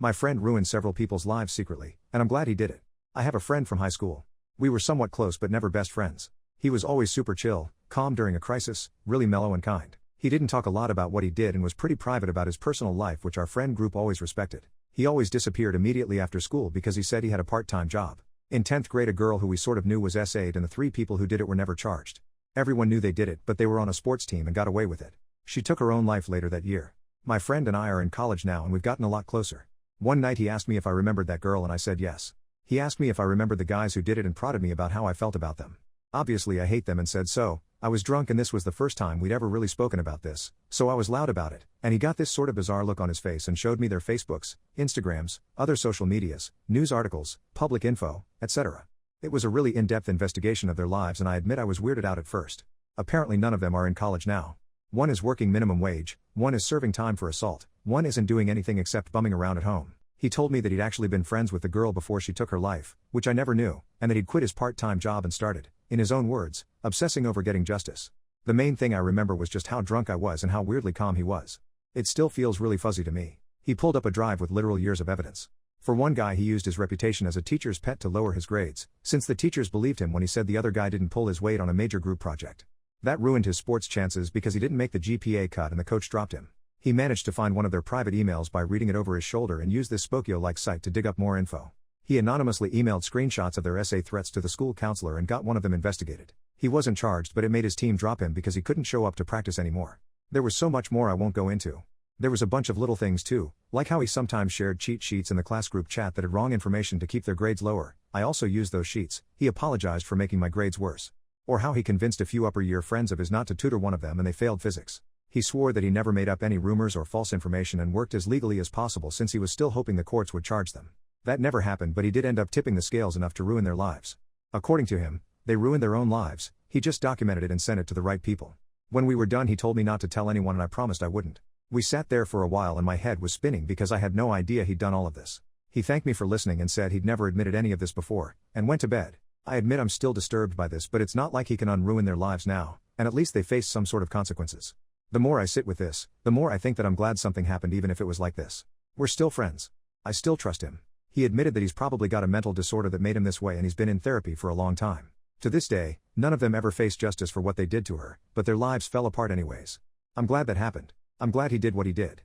My friend ruined several people's lives secretly, and I'm glad he did it. I have a friend from high school. We were somewhat close but never best friends. He was always super chill, calm during a crisis, really mellow and kind. He didn't talk a lot about what he did and was pretty private about his personal life, which our friend group always respected. He always disappeared immediately after school because he said he had a part-time job. In 10th grade, a girl who we sort of knew was SA'd, and the 3 people who did it were never charged. Everyone knew they did it, but they were on a sports team and got away with it. She took her own life later that year. My friend and I are in college now and we've gotten a lot closer. One night he asked me if I remembered that girl and I said yes. He asked me if I remembered the guys who did it and prodded me about how I felt about them. Obviously I hate them and said so. I was drunk and this was the first time we'd ever really spoken about this, so I was loud about it, and he got this sort of bizarre look on his face and showed me their Facebooks, Instagrams, other social medias, news articles, public info, etc. It was a really in-depth investigation of their lives and I admit I was weirded out at first. Apparently none of them are in college now. One is working minimum wage, one is serving time for assault, one isn't doing anything except bumming around at home. He told me that he'd actually been friends with the girl before she took her life, which I never knew, and that he'd quit his part-time job and started, in his own words, obsessing over getting justice. The main thing I remember was just how drunk I was and how weirdly calm he was. It still feels really fuzzy to me. He pulled up a drive with literal years of evidence. For one guy, he used his reputation as a teacher's pet to lower his grades, since the teachers believed him when he said the other guy didn't pull his weight on a major group project. That ruined his sports chances because he didn't make the GPA cut and the coach dropped him. He managed to find one of their private emails by reading it over his shoulder and used this Spokio-like site to dig up more info. He anonymously emailed screenshots of their essay threats to the school counselor and got one of them investigated. He wasn't charged, but it made his team drop him because he couldn't show up to practice anymore. There was so much more I won't go into. There was a bunch of little things too, like how he sometimes shared cheat sheets in the class group chat that had wrong information to keep their grades lower. I also used those sheets. He apologized for making my grades worse. Or how he convinced a few upper year friends of his not to tutor one of them and they failed physics. He swore that he never made up any rumors or false information and worked as legally as possible since he was still hoping the courts would charge them. That never happened, but he did end up tipping the scales enough to ruin their lives. According to him, they ruined their own lives. He just documented it and sent it to the right people. When we were done, he told me not to tell anyone and I promised I wouldn't. We sat there for a while and my head was spinning because I had no idea he'd done all of this. He thanked me for listening and said he'd never admitted any of this before, and went to bed. I admit I'm still disturbed by this, but it's not like he can unruin their lives now, and at least they face some sort of consequences. The more I sit with this, the more I think that I'm glad something happened even if it was like this. We're still friends. I still trust him. He admitted that he's probably got a mental disorder that made him this way and he's been in therapy for a long time. To this day, none of them ever faced justice for what they did to her, but their lives fell apart anyways. I'm glad that happened. I'm glad he did what he did.